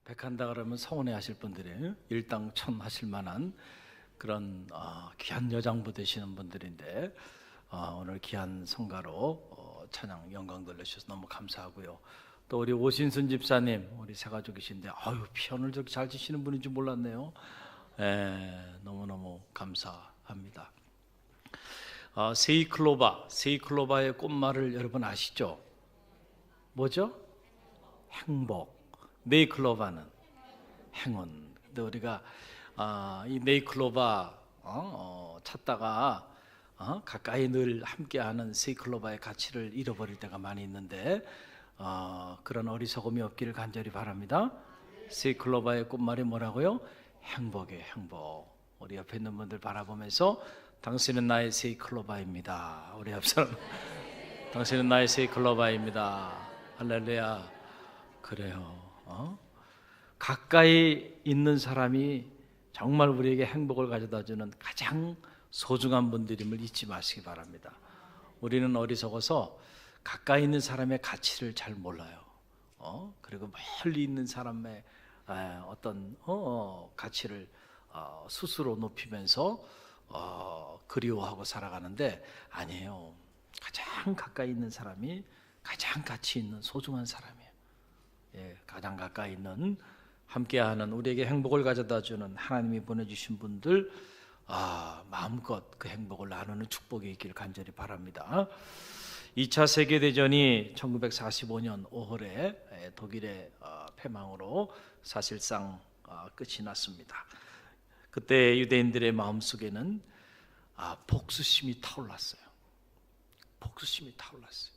백한다 그러면 서운해 하실 분들이 일당천 하실 만한 그런 귀한 여장부 되시는 분들인데 오늘 귀한 성가로 찬양 영광 돌려주셔서 너무 감사하고요. 또 우리 오신순 집사님, 우리 세 가족이신데 피아노를 저렇게 잘 치시는 분인 줄 몰랐네요. 너무너무 감사합니다. 세이클로바의 꽃말을 여러분 아시죠? 뭐죠? 행복. 네이클로바는 행운. 근데 우리가 이 네이클로바 찾다가 가까이 늘 함께하는 세이클로바의 가치를 잃어버릴 때가 많이 있는데 그런 어리석음이 없기를 간절히 바랍니다. 세이클로바의 꽃말이 뭐라고요? 행복이에요. 행복. 우리 옆에 있는 분들 바라보면서 당신은 나의 세이클로바입니다. 우리 옆 사람 당신은 나의 세이클로바입니다. 할렐루야. 그래요. 가까이 있는 사람이 정말 우리에게 행복을 가져다주는 가장 소중한 분들임을 잊지 마시기 바랍니다. 우리는 어리석어서 가까이 있는 사람의 가치를 잘 몰라요. 그리고 멀리 있는 사람의 어떤 가치를 스스로 높이면서 그리워하고 살아가는데 아니에요. 가장 가까이 있는 사람이 가장 가치 있는 소중한 사람이에요. 가장 가까이 있는 함께하는 우리에게 행복을 가져다주는 하나님이 보내주신 분들 마음껏 그 행복을 나누는 축복이 있기를 간절히 바랍니다. 2차 세계대전이 1945년 5월에 독일의 패망으로 사실상 끝이 났습니다. 그때 유대인들의 마음속에는 복수심이 타올랐어요. 복수심이 타올랐어요.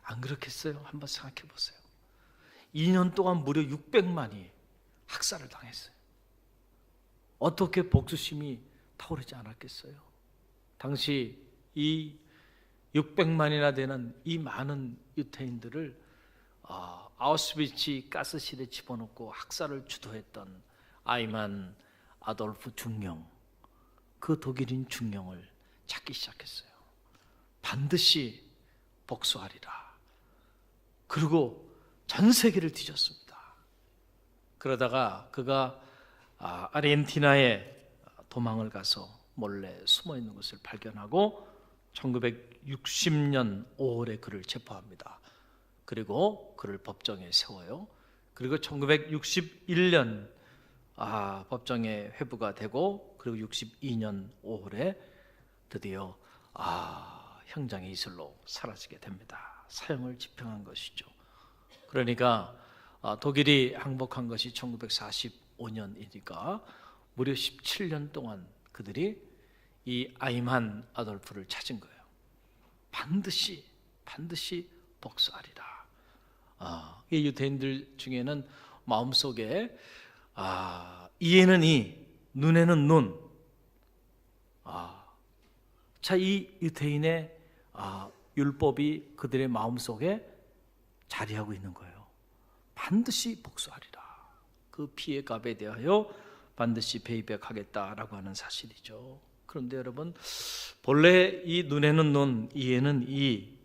안 그렇겠어요? 한번 생각해 보세요. 2년 동안 무려 600만이 학살을 당했어요. 어떻게 복수심이 타오르지 않았겠어요? 당시 이 600만이나 되는 이 많은 유태인들을 아우슈비츠 가스실에 집어넣고 학살을 주도했던 아이만 아돌프 중령, 그 독일인 중령을 찾기 시작했어요. 반드시 복수하리라. 그리고 전 세계를 뒤졌습니다. 그러다가 그가 아르헨티나에 도망을 가서 몰래 숨어 있는 것을 발견하고 1960년 5월에 그를 체포합니다. 그리고 그를 법정에 세워요. 그리고 1961년 법정에 회부가 되고 그리고 62년 5월에 드디어 형장의 이슬로 사라지게 됩니다. 사형을 집행한 것이죠. 그러니까 독일이 항복한 것이 1945년이니까 무려 17년 동안 그들이 이 아이만 아돌프를 찾은 거예요. 반드시 복수하리라. 이 유대인들 중에는 마음속에 이에는 이, 눈에는 눈. 이 유대인의 율법이 그들의 마음속에 자리하고 있는 거예요. 반드시 복수하리라. 그 피의 값에 대하여 반드시 페이백하겠다라고 하는 사실이죠. 그런데 여러분, 본래 이 눈에는 눈, 이에는 이,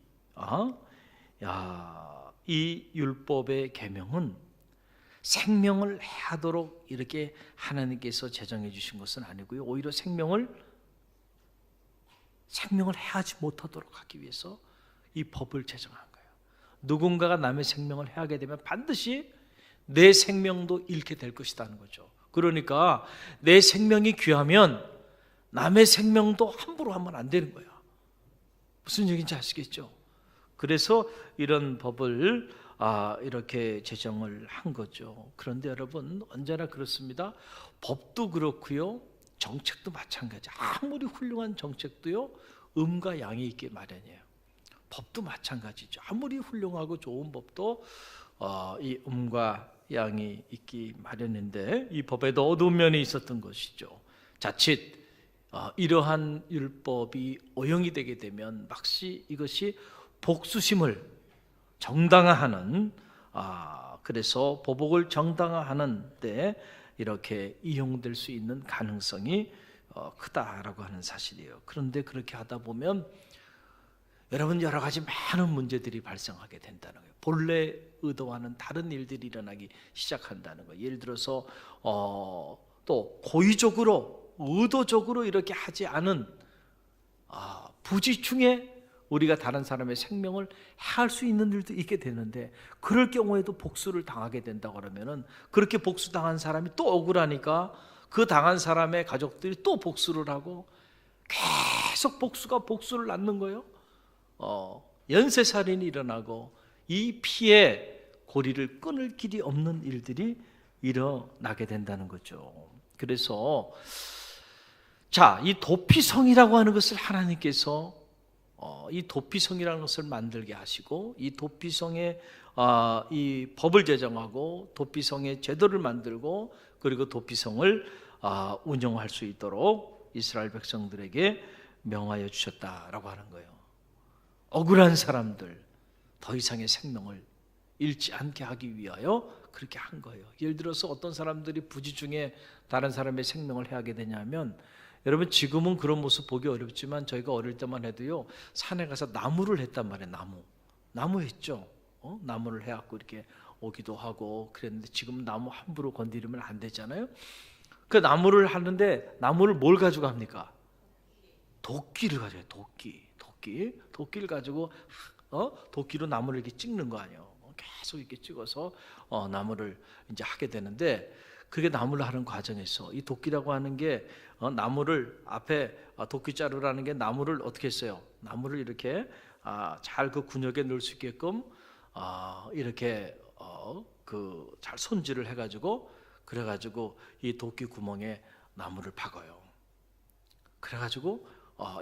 이 율법의 계명은 생명을 해하도록 이렇게 하나님께서 제정해 주신 것은 아니고요. 오히려 생명을 해하지 못하도록 하기 위해서 이 법을 제정한 거예요. 누군가가 남의 생명을 해하게 되면 반드시 내 생명도 잃게 될 것이라는 거죠. 그러니까 내 생명이 귀하면 남의 생명도 함부로 하면 안 되는 거야. 무슨 얘기인지 아시겠죠? 그래서 이런 법을 이렇게 제정을 한 거죠. 그런데 여러분, 언제나 그렇습니다. 법도 그렇고요, 정책도 마찬가지. 아무리 훌륭한 정책도요, 음과 양이 있기 마련이에요. 법도 마찬가지죠. 아무리 훌륭하고 좋은 법도 이 음과 양이 있기 마련인데 이 법에도 어두운 면이 있었던 것이죠. 자칫 이러한 율법이 오용이 되게 되면 막시 이것이 복수심을 정당화하는 그래서 보복을 정당화하는 데 이렇게 이용될 수 있는 가능성이 크다라고 하는 사실이에요. 그런데 그렇게 하다 보면 여러분 여러 가지 많은 문제들이 발생하게 된다는 거예요. 본래 의도와는 다른 일들이 일어나기 시작한다는 거예요. 예를 들어서 또 고의적으로 의도적으로 이렇게 하지 않은 부지 중에 우리가 다른 사람의 생명을 해할 수 있는 일도 있게 되는데, 그럴 경우에도 복수를 당하게 된다고 그러면은, 그렇게 복수당한 사람이 또 억울하니까 그 당한 사람의 가족들이 또 복수를 하고 계속 복수가 복수를 낳는 거예요. 연쇄살인이 일어나고 이 피해 고리를 끊을 길이 없는 일들이 일어나게 된다는 거죠. 그래서 이 도피성이라고 하는 것을 하나님께서 이 도피성이라는 것을 만들게 하시고, 이 도피성에 이 법을 제정하고 도피성의 제도를 만들고, 그리고 도피성을 운영할 수 있도록 이스라엘 백성들에게 명하여 주셨다라고 하는 거예요. 억울한 사람들 더 이상의 생명을 잃지 않게 하기 위하여 그렇게 한 거예요. 예를 들어서 어떤 사람들이 부지 중에 다른 사람의 생명을 해하게 되냐면, 여러분 지금은 그런 모습 보기 어렵지만 저희가 어릴 때만 해도요, 산에 가서 나무를 했단 말이에요. 나무 했죠. 나무를 해갖고 이렇게 오기도 하고 그랬는데, 지금은 나무 함부로 건드리면 안 되잖아요. 그 나무를 하는데, 나무를 뭘 가지고 합니까? 도끼를 가져요. 도끼를 가지고 도끼로 나무를 이렇게 찍는 거 아니에요. 계속 이렇게 찍어서 나무를 이제 하게 되는데, 그게 나무를 하는 과정에서 이 도끼라고 하는 게 나무를 앞에 도끼 자루라는 게 나무를 어떻게 했어요? 나무를 이렇게 잘 그 군역에 넣을 수 있게끔 이렇게 잘 손질을 해가지고, 그래가지고 이 도끼 구멍에 나무를 박아요. 그래가지고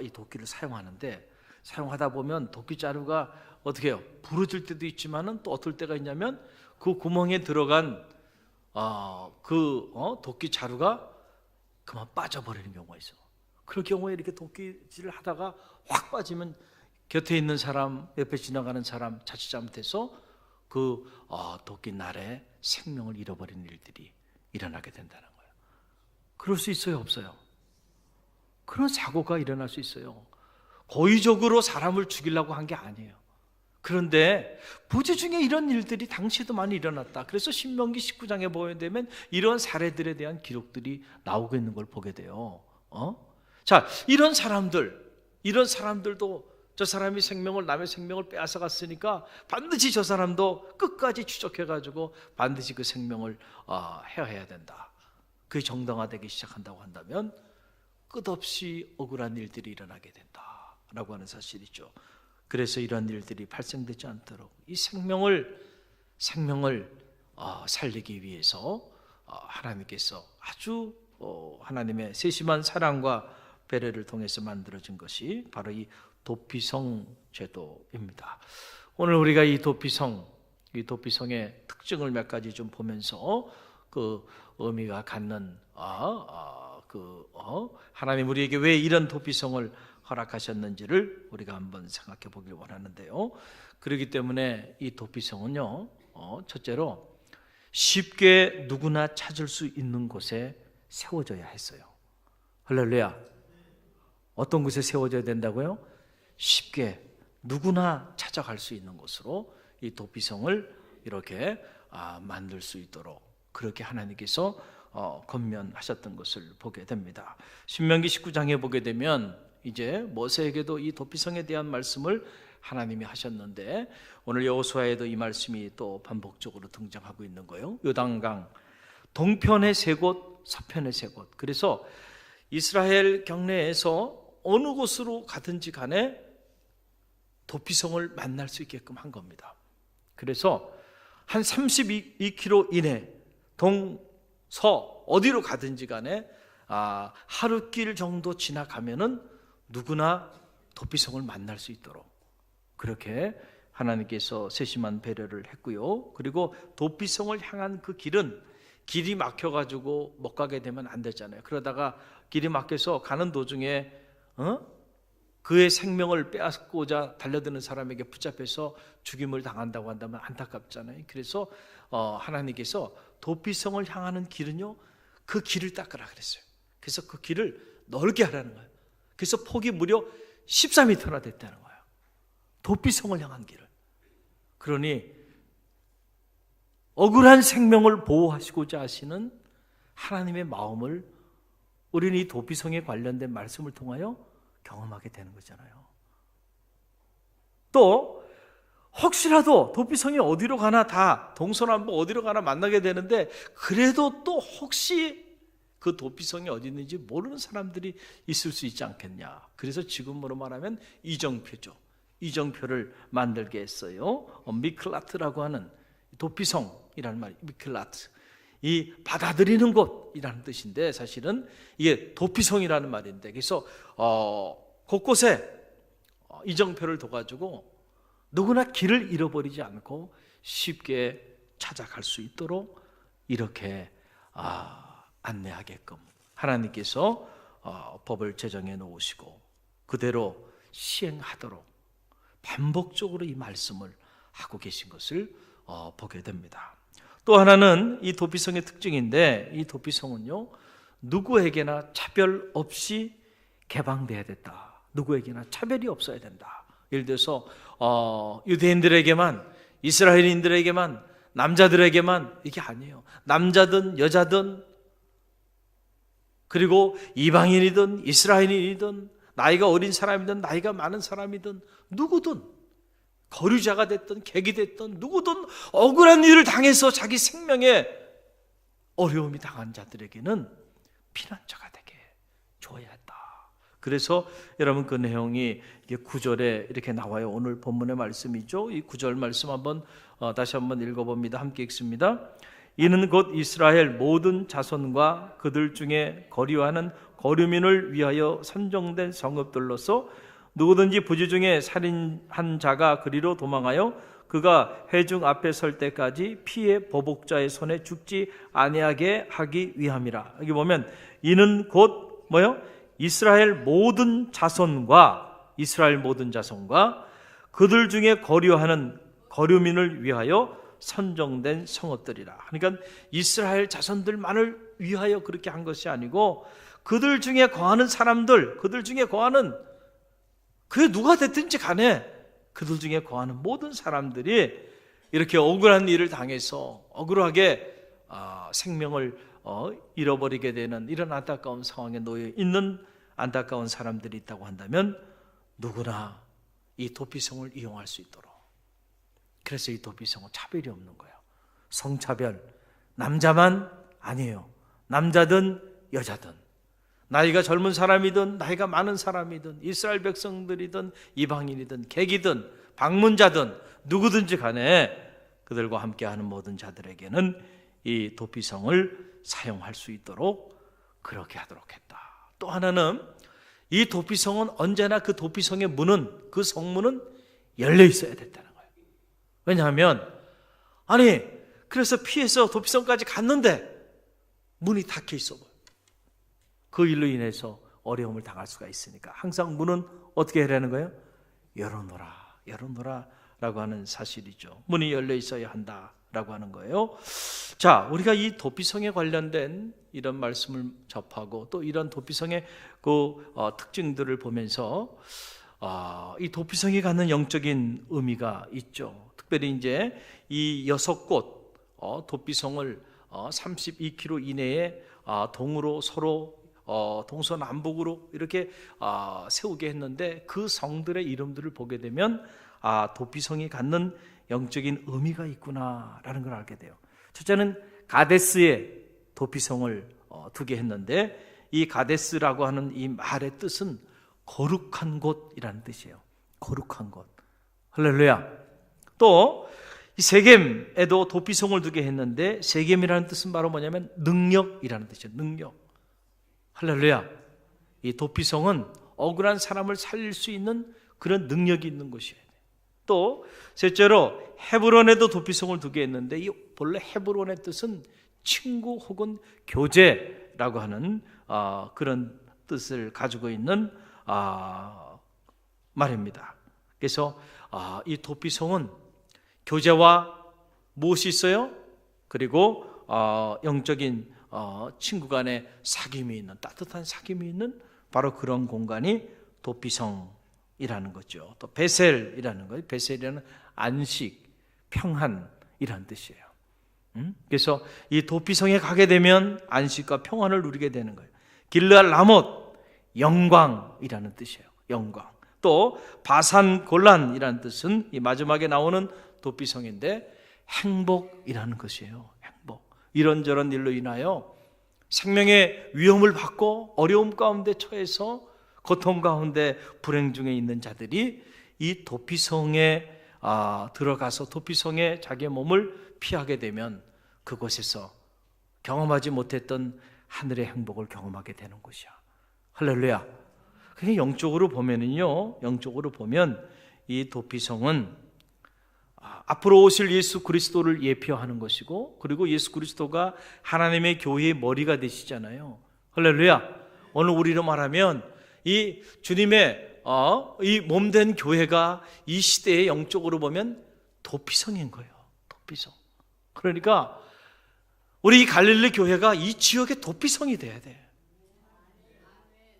이 도끼를 사용하는데, 사용하다 보면 도끼 자루가 어떻게 해요? 부러질 때도 있지만은 또 어떨 때가 있냐면, 그 구멍에 들어간 도끼 자루가 그만 빠져버리는 경우가 있어. 그럴 경우에 이렇게 도끼질을 하다가 확 빠지면 곁에 있는 사람, 옆에 지나가는 사람 자칫 잘못해서 그 도끼 날에 생명을 잃어버리는 일들이 일어나게 된다는 거예요. 그럴 수 있어요, 없어요? 그런 사고가 일어날 수 있어요. 고의적으로 사람을 죽이려고 한 게 아니에요. 그런데 부지 중에 이런 일들이 당시에도 많이 일어났다. 그래서 신명기 19장에 보게 되면 이런 사례들에 대한 기록들이 나오고 있는 걸 보게 돼요. 이런 사람들도 저 사람이 남의 생명을 빼앗아 갔으니까 반드시 저 사람도 끝까지 추적해가지고 반드시 그 생명을 해야 된다. 그게 정당화되기 시작한다고 한다면 끝없이 억울한 일들이 일어나게 된다라고 하는 사실이죠. 그래서 이런 일들이 발생되지 않도록 이 생명을 살리기 위해서 하나님께서 아주 하나님의 세심한 사랑과 배려를 통해서 만들어진 것이 바로 이 도피성 제도입니다. 오늘 우리가 이 도피성의 특징을 몇 가지 좀 보면서 그 의미가 갖는 하나님 우리에게 왜 이런 도피성을 허락하셨는지를 우리가 한번 생각해 보길 원하는데요. 그렇기 때문에 이 도피성은요, 첫째로 쉽게 누구나 찾을 수 있는 곳에 세워져야 했어요. 할렐루야. 어떤 곳에 세워져야 된다고요? 쉽게 누구나 찾아갈 수 있는 곳으로 이 도피성을 이렇게 만들 수 있도록 그렇게 하나님께서 권면하셨던 것을 보게 됩니다. 신명기 19장에 보게 되면 이제 모세에게도 이 도피성에 대한 말씀을 하나님이 하셨는데, 오늘 여호수아에도 이 말씀이 또 반복적으로 등장하고 있는 거예요. 요단강 동편의 세 곳, 서편의 세 곳. 그래서 이스라엘 경내에서 어느 곳으로 가든지 간에 도피성을 만날 수 있게끔 한 겁니다. 그래서 한 32km 이내 동서 어디로 가든지 간에 하루길 정도 지나가면은 누구나 도피성을 만날 수 있도록 그렇게 하나님께서 세심한 배려를 했고요. 그리고 도피성을 향한 그 길이 막혀가지고 못 가게 되면 안 되잖아요. 그러다가 길이 막혀서 가는 도중에 그의 생명을 빼앗고자 달려드는 사람에게 붙잡혀서 죽임을 당한다고 한다면 안타깝잖아요. 그래서 하나님께서 도피성을 향하는 길은요, 그 길을 닦으라 그랬어요. 그래서 그 길을 넓게 하라는 거예요. 그래서 폭이 무려 14m나 됐다는 거예요. 도피성을 향한 길을. 그러니 억울한 생명을 보호하시고자 하시는 하나님의 마음을 우리는 이 도피성에 관련된 말씀을 통하여 경험하게 되는 거잖아요. 또 혹시라도 도피성이 어디로 가나 다 동서남북 어디로 가나 만나게 되는데, 그래도 또 혹시 그 도피성이 어디 있는지 모르는 사람들이 있을 수 있지 않겠냐. 그래서 지금으로 말하면 이정표죠. 이정표를 만들게 했어요. 미클라트라고 하는 도피성이라는 말이 미클라트, 이 받아들이는 곳이라는 뜻인데 사실은 이게 도피성이라는 말인데, 그래서 곳곳에 이정표를 둬가지고 누구나 길을 잃어버리지 않고 쉽게 찾아갈 수 있도록 이렇게 안내하게끔 하나님께서 법을 제정해 놓으시고 그대로 시행하도록 반복적으로 이 말씀을 하고 계신 것을 보게 됩니다. 또 하나는 이 도피성의 특징인데, 이 도피성은요, 누구에게나 차별 없이 개방돼야 된다. 누구에게나 차별이 없어야 된다. 예를 들어서 유대인들에게만, 이스라엘인들에게만, 남자들에게만, 이게 아니에요. 남자든 여자든, 그리고 이방인이든 이스라엘인이든 나이가 어린 사람이든 나이가 많은 사람이든 누구든, 거류자가 됐든 객이 됐든 누구든 억울한 일을 당해서 자기 생명에 어려움이 당한 자들에게는 피난처가 되게 줘야 한다. 그래서 여러분 그 내용이 9절에 이렇게 나와요. 오늘 본문의 말씀이죠. 이 9절 말씀 다시 한번 읽어봅니다. 함께 읽습니다. 이는 곧 이스라엘 모든 자손과 그들 중에 거류하는 거류민을 위하여 선정된 성읍들로서 누구든지 부지 중에 살인한 자가 그리로 도망하여 그가 회중 앞에 설 때까지 피해 보복자의 손에 죽지 아니하게 하기 위함이라. 여기 보면 이는 곧 뭐요? 이스라엘 모든 자손과 그들 중에 거류하는 거류민을 위하여 선정된 성읍들이라. 그러니까 이스라엘 자손들만을 위하여 그렇게 한 것이 아니고 그들 중에 거하는 사람들, 그들 중에 거하는 그게 누가 됐든지 간에 그들 중에 거하는 모든 사람들이 이렇게 억울한 일을 당해서 억울하게 생명을 잃어버리게 되는 이런 안타까운 상황에 놓여 있는 안타까운 사람들이 있다고 한다면 누구나 이 도피성을 이용할 수 있도록. 그래서 이 도피성은 차별이 없는 거예요. 성차별, 남자만 아니에요. 남자든 여자든, 나이가 젊은 사람이든 나이가 많은 사람이든 이스라엘 백성들이든 이방인이든 객이든 방문자든 누구든지 간에 그들과 함께하는 모든 자들에게는 이 도피성을 사용할 수 있도록 그렇게 하도록 했다. 또 하나는 이 도피성은 언제나 그 도피성의 문은, 그 성문은 열려 있어야 됐다는 거예요. 왜냐하면 그래서 피해서 도피성까지 갔는데 문이 닫혀 있어 보여요. 그 일로 인해서 어려움을 당할 수가 있으니까 항상 문은 어떻게 하라는 거예요? 열어놓으라 라고 하는 사실이죠. 문이 열려 있어야 한다라고 하는 거예요. 자, 우리가 이 도피성에 관련된 이런 말씀을 접하고 또 이런 도피성의 그 특징들을 보면서 이 도피성이 갖는 영적인 의미가 있죠. 특별히 이제 이 6곳 도피성을 32km 이내에 동으로 서로 동서남북으로 이렇게 세우게 했는데 그 성들의 이름들을 보게 되면 도피성이 갖는 영적인 의미가 있구나라는 걸 알게 돼요. 첫째는 가데스에 도피성을 두게 했는데 이 가데스라고 하는 이 말의 뜻은 거룩한 곳이라는 뜻이에요. 거룩한 곳. 할렐루야. 또 이 세겜에도 도피성을 두게 했는데 세겜이라는 뜻은 바로 뭐냐면 능력이라는 뜻이에요. 능력. 할렐루야. 이 도피성은 억울한 사람을 살릴 수 있는 그런 능력이 있는 곳이에요. 또 셋째로 헤브론에도 도피성을 두게 했는데 이 본래 헤브론의 뜻은 친구 혹은 교제라고 하는 그런 뜻을 가지고 있는 말입니다. 그래서 이 도피성은 교제와 무엇이 있어요? 그리고 영적인 친구 간의 사귐이 있는, 따뜻한 사귐이 있는 바로 그런 공간이 도피성이라는 평안이라는 거죠. 또 베셀이라는 거예요. 베셀이라는 안식, 평안이라는 뜻이에요. 그래서 이 도피성에 가게 되면 안식과 평안을 누리게 되는 거예요. 길르앗 라못, 영광이라는 뜻이에요. 영광. 또 바산 골란이라는 뜻은 이 마지막에 나오는 도피성인데 행복이라는 것이에요. 행복. 이런저런 일로 인하여 생명의 위험을 받고 어려움 가운데 처해서 고통 가운데 불행 중에 있는 자들이 이 도피성에 들어가서 도피성에 자기의 몸을 피하게 되면 그곳에서 경험하지 못했던 하늘의 행복을 경험하게 되는 것이야. 할렐루야. 그게 영적으로 보면은요, 영적으로 보면 이 도피성은 앞으로 오실 예수 그리스도를 예표하는 것이고, 그리고 예수 그리스도가 하나님의 교회의 머리가 되시잖아요. 할렐루야. 오늘 우리로 말하면 이 주님의 이 몸된 교회가 이 시대에 영적으로 보면 도피성인 거예요. 도피성. 그러니까 우리 갈릴리 교회가 이 지역의 도피성이 돼야 돼.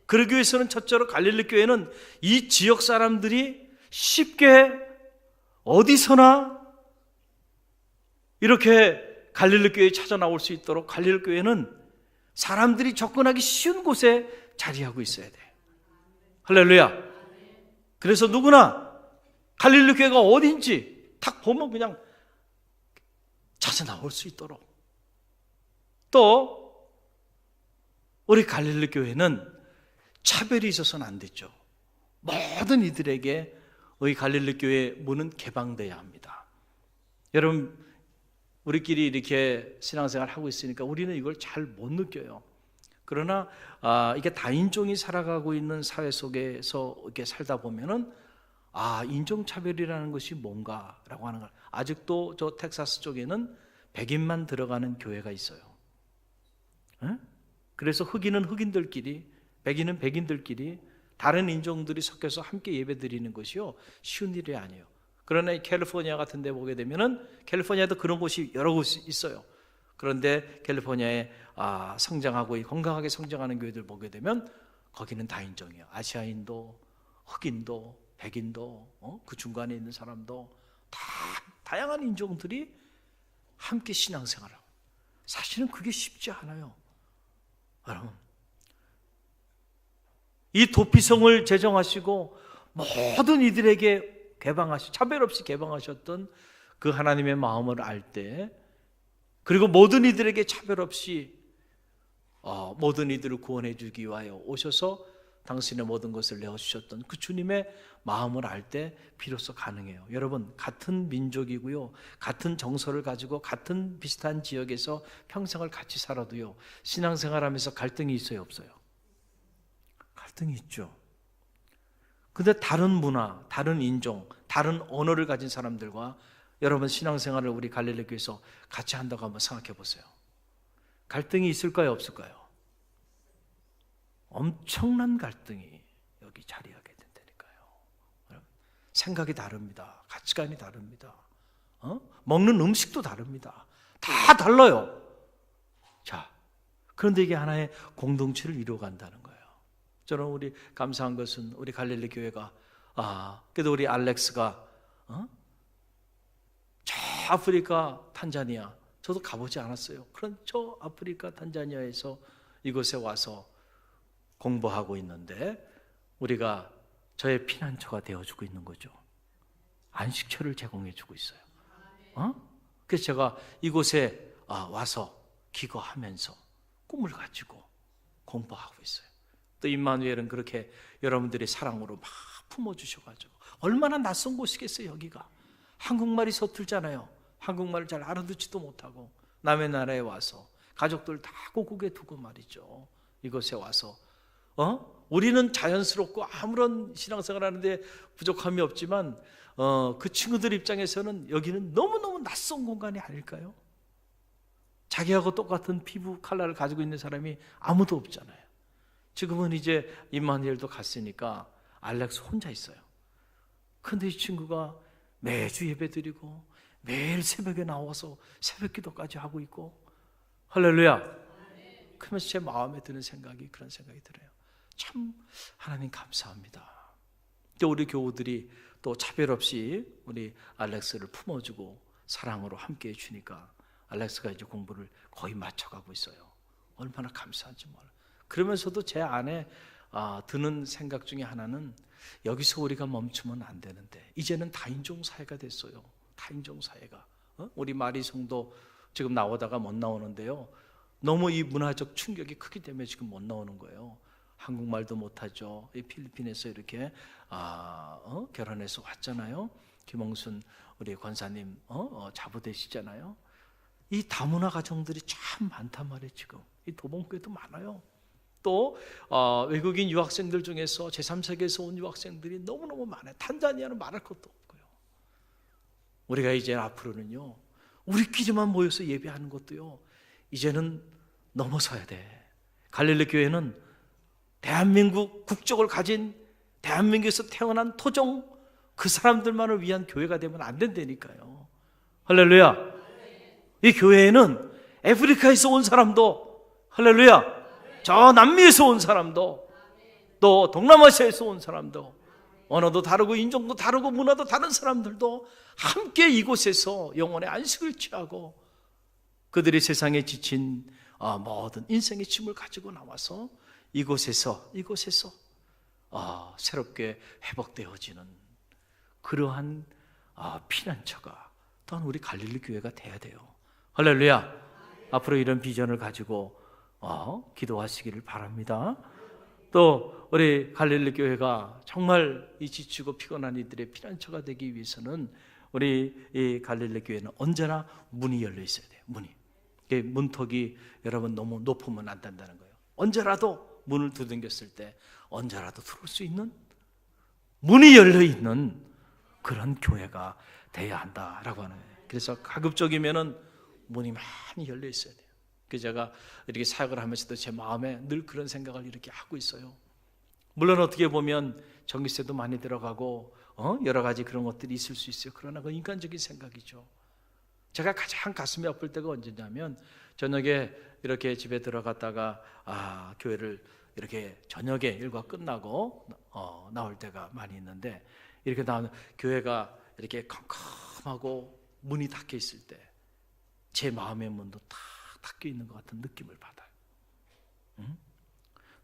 그러기 위해서는 첫째로 갈릴리 교회는 이 지역 사람들이 쉽게 어디서나 이렇게 갈릴리 교회에 찾아 나올 수 있도록 갈릴리 교회는 사람들이 접근하기 쉬운 곳에 자리하고 있어야 돼. 할렐루야. 그래서 누구나 갈릴리 교회가 어딘지 딱 보면 그냥 찾아 나올 수 있도록. 또 우리 갈릴리 교회는 차별이 있어서는 안 되죠. 모든 이들에게 우리 갈릴리 교회 문은 개방돼야 합니다. 여러분, 우리끼리 이렇게 신앙생활 하고 있으니까 우리는 이걸 잘 못 느껴요. 그러나 이게 다인종이 살아가고 있는 사회 속에서 이렇게 살다 보면은 인종차별이라는 것이 뭔가라고 하는 걸. 아직도 저 텍사스 쪽에는 백인만 들어가는 교회가 있어요. 그래서 흑인은 흑인들끼리, 백인은 백인들끼리, 다른 인종들이 섞여서 함께 예배드리는 것이요, 쉬운 일이 아니에요. 그러나 이 캘리포니아 같은 데 보게 되면은, 캘리포니아도 그런 곳이 여러 곳이 있어요. 그런데 캘리포니아에 성장하고 건강하게 성장하는 교회들 보게 되면 거기는 다인종이에요. 아시아인도, 흑인도, 백인도, 그 중간에 있는 사람도 다 다양한 인종들이 함께 신앙생활을. 사실은 그게 쉽지 않아요. 여러분, 이 도피성을 제정하시고 모든 이들에게 개방하시, 차별 없이 개방하셨던 그 하나님의 마음을 알 때, 그리고 모든 이들에게 차별 없이 모든 이들을 구원해 주기 위하여 오셔서 당신의 모든 것을 내어주셨던 그 주님의 마음을 알 때 비로소 가능해요. 여러분, 같은 민족이고요, 같은 정서를 가지고 같은 비슷한 지역에서 평생을 같이 살아도요, 신앙생활하면서 갈등이 있어요, 없어요? 갈등이 있죠. 근데 다른 문화, 다른 인종, 다른 언어를 가진 사람들과 여러분 신앙생활을 우리 갈릴리 교회에서 같이 한다고 한번 생각해 보세요. 갈등이 있을까요, 없을까요? 엄청난 갈등이 여기 자리하게 된다니까요. 생각이 다릅니다. 가치관이 다릅니다. 먹는 음식도 다릅니다. 다 달라요. 자, 그런데 이게 하나의 공동체를 이루어간다는 거예요. 저는 우리 감사한 것은 우리 갈릴리 교회가 그래도 우리 알렉스가 저 아프리카 탄자니아, 저도 가보지 않았어요. 그런 저 아프리카 탄자니아에서 이곳에 와서 공부하고 있는데 우리가 저의 피난처가 되어주고 있는 거죠. 안식처를 제공해주고 있어요. 그래서 제가 이곳에 와서 기거하면서 꿈을 가지고 공부하고 있어요. 또 임마누엘은 그렇게 여러분들이 사랑으로 막 품어주셔가지고, 얼마나 낯선 곳이겠어요. 여기가 한국말이 서툴잖아요. 한국말을 잘 알아듣지도 못하고 남의 나라에 와서 가족들 다 고국에 두고 말이죠, 이곳에 와서 우리는 자연스럽고 아무런 신앙생활 하는데 부족함이 없지만 그 친구들 입장에서는 여기는 너무너무 낯선 공간이 아닐까요? 자기하고 똑같은 피부 컬러를 가지고 있는 사람이 아무도 없잖아요. 지금은 이제 임마누엘도 갔으니까 알렉스 혼자 있어요. 그런데 이 친구가 매주 예배 드리고 매일 새벽에 나와서 새벽 기도까지 하고 있고, 할렐루야. 그러면서 제 마음에 드는 생각이, 그런 생각이 들어요. 참 하나님 감사합니다. 또 우리 교우들이 또 차별 없이 우리 알렉스를 품어주고 사랑으로 함께 해주니까 알렉스가 이제 공부를 거의 마쳐가고 있어요. 얼마나 감사한지 몰라요. 그러면서도 제 안에 드는 생각 중에 하나는 여기서 우리가 멈추면 안 되는데 이제는 다인종 사회가 됐어요. 다인종 사회가. 우리 마리 성도 지금 나오다가 못 나오는데요. 너무 이 문화적 충격이 크기 때문에 지금 못 나오는 거예요. 한국말도 못하죠. 이 필리핀에서 이렇게 결혼해서 왔잖아요. 김홍순 우리 권사님 자부되시잖아요. 이 다문화 가정들이 참 많단 말이에요. 지금 이 도봉교회도 많아요. 또 외국인 유학생들 중에서 제3세계에서 온 유학생들이 너무너무 많아요. 탄자니아는 말할 것도 없고요. 우리가 이제 앞으로는요, 우리끼리만 모여서 예배하는 것도요, 이제는 넘어서야 돼. 갈릴리 교회는 대한민국 국적을 가진 대한민국에서 태어난 토종 그 사람들만을 위한 교회가 되면 안 된다니까요. 할렐루야. 이 교회에는 아프리카에서 온 사람도, 할렐루야, 저 남미에서 온 사람도, 또 동남아시아에서 온 사람도, 언어도 다르고 인종도 다르고 문화도 다른 사람들도 함께 이곳에서 영혼의 안식을 취하고 그들이 세상에 지친 모든 인생의 짐을 가지고 나와서 이곳에서 새롭게 회복되어지는 그러한 피난처가 또한 우리 갈릴리 교회가 돼야 돼요. 할렐루야. 앞으로 이런 비전을 가지고 기도하시기를 바랍니다. 또 우리 갈릴리 교회가 정말 이 지치고 피곤한 이들의 피난처가 되기 위해서는 우리 이 갈릴리 교회는 언제나 문이 열려 있어야 돼요. 문턱이 여러분 너무 높으면 안 된다는 거예요. 언제라도 문을 두들겼을 때 언제라도 들어올 수 있는 문이 열려 있는 그런 교회가 돼야 한다라고 하는 거예요. 그래서 가급적이면은 문이 많이 열려 있어야 돼요. 그래서 제가 이렇게 사역을 하면서도 제 마음에 늘 그런 생각을 이렇게 하고 있어요. 물론 어떻게 보면 전기세도 많이 들어가고 여러 가지 그런 것들이 있을 수 있어요. 그러나 그 인간적인 생각이죠. 제가 가장 가슴이 아플 때가 언제냐면 저녁에 이렇게 집에 들어갔다가 교회를 이렇게 저녁에 일과 끝나고 나올 때가 많이 있는데 이렇게 나오면 교회가 이렇게 컴컴하고 문이 닫혀 있을 때 제 마음의 문도 다 닫혀 있는 것 같은 느낌을 받아요.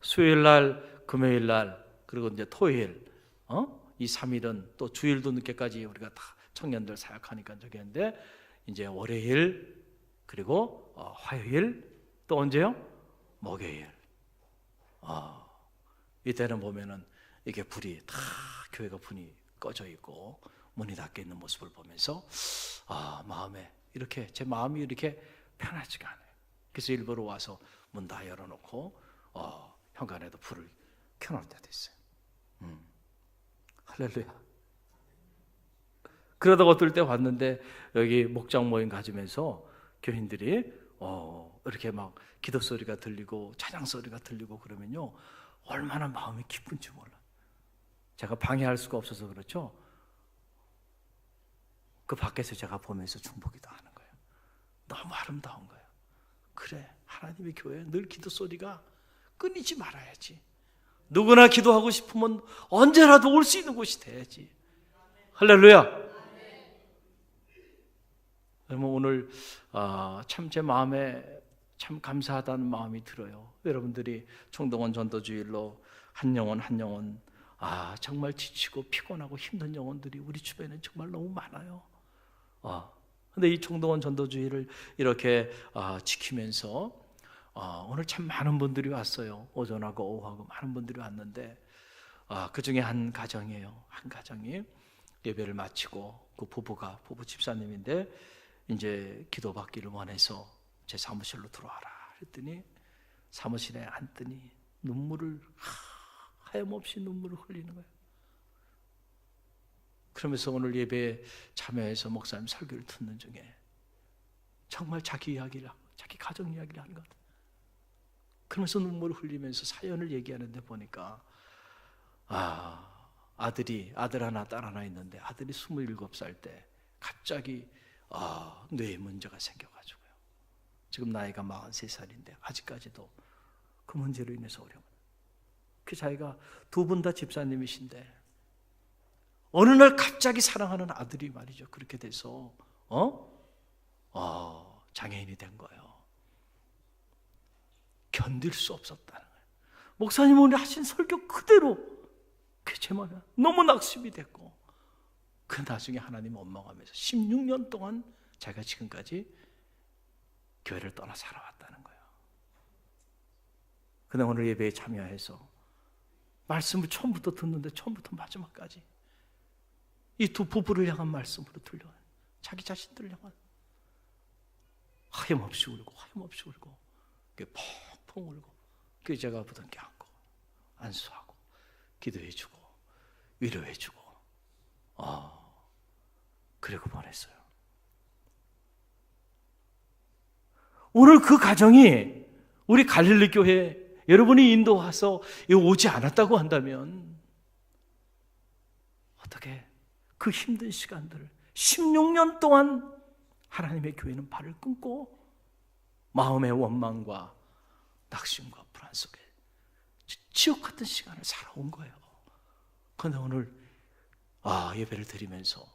수요일 날, 금요일 날, 그리고 이제 토요일, 이 3일은 또 주일도 늦게까지 우리가 다 청년들 사역하니까 저기 했는데 이제 월요일, 그리고 화요일, 또 언제요? 목요일. 이때는 보면은 이게 불이 다 교회가 문이 꺼져 있고 문이 닫혀 있는 모습을 보면서 마음에 이렇게 제 마음이 이렇게 편하지가 않아요. 그래서 일부러 와서 문 다 열어놓고 현관에도 불을 켜놓을 때도 있어요. 할렐루야. 그러다가 어떨 때 왔는데 여기 목장 모임 가지면서 교인들이 이렇게 막 기도 소리가 들리고 찬양 소리가 들리고 그러면요 얼마나 마음이 기쁜지 몰라요. 제가 방해할 수가 없어서 그렇죠. 그 밖에서 제가 보면서 중보기도 하는 거예요. 너무 아름다운 거예요. 그래, 하나님의 교회 늘 기도 소리가 끊이지 말아야지. 누구나 기도하고 싶으면 언제라도 올 수 있는 곳이 돼야지. 할렐루야. 그러면 오늘 참 제 마음에 참 감사하다는 마음이 들어요. 여러분들이 총동원 전도주일로 한 영혼 정말 지치고 피곤하고 힘든 영혼들이 우리 주변에 정말 너무 많아요. 근데 이 총동원 전도주일을 이렇게 지키면서 오늘 참 많은 분들이 왔어요. 오전하고 오후하고 많은 분들이 왔는데 그 중에 한 가정이에요. 한 가정이 예배를 마치고 그 부부 집사님인데 이제 기도받기를 원해서 제 사무실로 들어와라 했더니 사무실에 앉더니 눈물을 하염없이 눈물을 흘리는 거예요. 그러면서 오늘 예배에 참여해서 목사님 설교를 듣는 중에 정말 자기 이야기를 하고 자기 가정 이야기를 하는 것 같아요. 그러면서 눈물을 흘리면서 사연을 얘기하는데 보니까 아들 하나 딸 하나 있는데 아들이 27살 때 갑자기 뇌에 문제가 생겨가지고요. 지금 나이가 43살인데 아직까지도 그 문제로 인해서 어려워요. 그 자기가 두 분 다 집사님이신데 어느 날 갑자기 사랑하는 아들이 말이죠. 그렇게 돼서 장애인이 된 거예요. 견딜 수 없었다는 거예요. 목사님 오늘 하신 설교 그대로 제 말에 너무 낙심이 됐고, 그 나중에 하나님 원망하면서 16년 동안 자기가 지금까지 교회를 떠나 살아왔다는 거예요. 근데 오늘 예배에 참여해서 말씀을 처음부터 듣는데 처음부터 마지막까지 이 두 부부를 향한 말씀으로 들려요. 자기 자신들을 향한 하염없이 울고 하염없이 울고 펑펑 울고, 그 제가 부둥켜 안고 안수하고 기도해주고 위로해주고 그리고 보냈어요. 오늘 그 가정이 우리 갈릴리 교회 여러분이 인도와서 오지 않았다고 한다면 어떻게 그 힘든 시간들을 16년 동안 하나님의 교회는 발을 끊고 마음의 원망과 낙심과 불안 속에 지옥 같은 시간을 살아온 거예요. 그런데 오늘 예배를 드리면서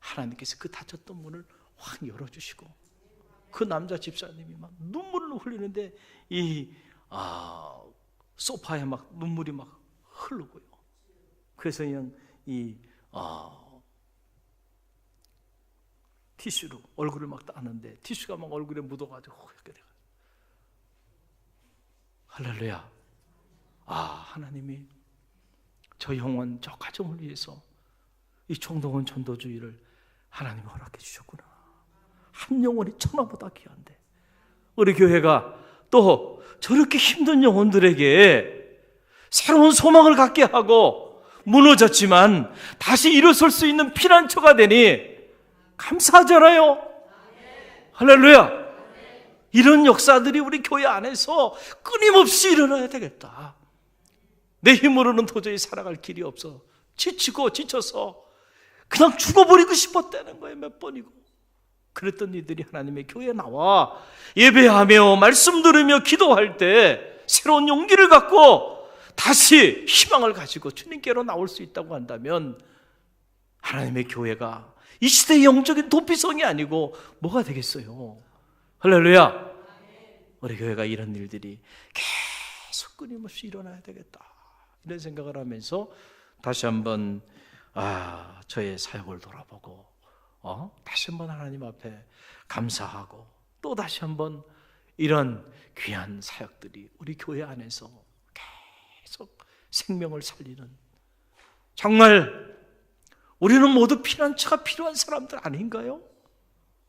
하나님께서 그 닫혔던 문을 확 열어주시고, 그 남자 집사님이 막 눈물을 흘리는데 이 소파에 막 눈물이 막 흐르고요. 그래서 그냥 이 티슈로 얼굴을 막 닦는데 티슈가 막 얼굴에 묻어가지고 이렇게 돼요. 할렐루야. 하나님이 저 영혼, 저 가정을 위해서 이 총동원 전도주의를 하나님이 허락해 주셨구나. 한 영혼이 천하보다 귀한데 우리 교회가 또 저렇게 힘든 영혼들에게 새로운 소망을 갖게 하고, 무너졌지만 다시 일어설 수 있는 피난처가 되니 감사하잖아요. 할렐루야. 이런 역사들이 우리 교회 안에서 끊임없이 일어나야 되겠다. 내 힘으로는 도저히 살아갈 길이 없어 지치고 지쳐서 그냥 죽어버리고 싶었다는 거예요. 몇 번이고. 그랬던 이들이 하나님의 교회에 나와 예배하며 말씀 들으며 기도할 때 새로운 용기를 갖고 다시 희망을 가지고 주님께로 나올 수 있다고 한다면, 하나님의 교회가 이 시대의 영적인 도피성이 아니고 뭐가 되겠어요? 할렐루야. 우리 교회가 이런 일들이 계속 끊임없이 일어나야 되겠다, 이런 생각을 하면서 다시 한번 저의 사역을 돌아보고 다시 한번 하나님 앞에 감사하고, 또 다시 한번 이런 귀한 사역들이 우리 교회 안에서 계속 생명을 살리는, 정말 우리는 모두 피난처가 필요한 사람들 아닌가요?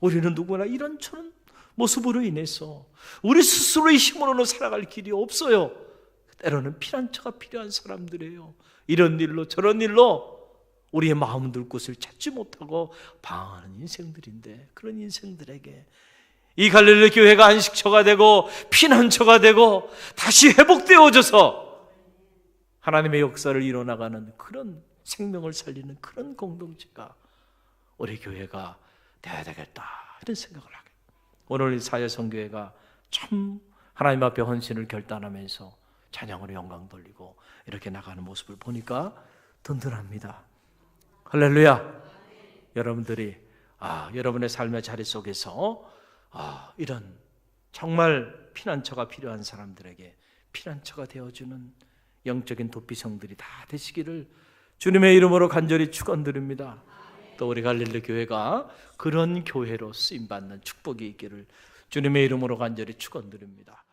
우리는 누구나 이런저런 모습으로 인해서 우리 스스로의 힘으로는 살아갈 길이 없어요. 때로는 피난처가 필요한 사람들이에요. 이런 일로 저런 일로 우리의 마음 둘 곳을 찾지 못하고 방황하는 인생들인데, 그런 인생들에게 이 갈릴리 교회가 안식처가 되고 피난처가 되고 다시 회복되어져서 하나님의 역사를 이뤄나가는 그런 생명을 살리는 그런 공동체가 우리 교회가 되어야 되겠다, 이런 생각을 하게. 오늘 사회성교회가 참 하나님 앞에 헌신을 결단하면서 찬양으로 영광 돌리고 이렇게 나가는 모습을 보니까 든든합니다. 할렐루야. 여러분들이 여러분의 삶의 자리 속에서 이런 정말 피난처가 필요한 사람들에게 피난처가 되어주는 영적인 도피성들이 다 되시기를 주님의 이름으로 간절히 축원드립니다. 또 우리 갈릴리 교회가 그런 교회로 쓰임받는 축복이 있기를 주님의 이름으로 간절히 축원드립니다.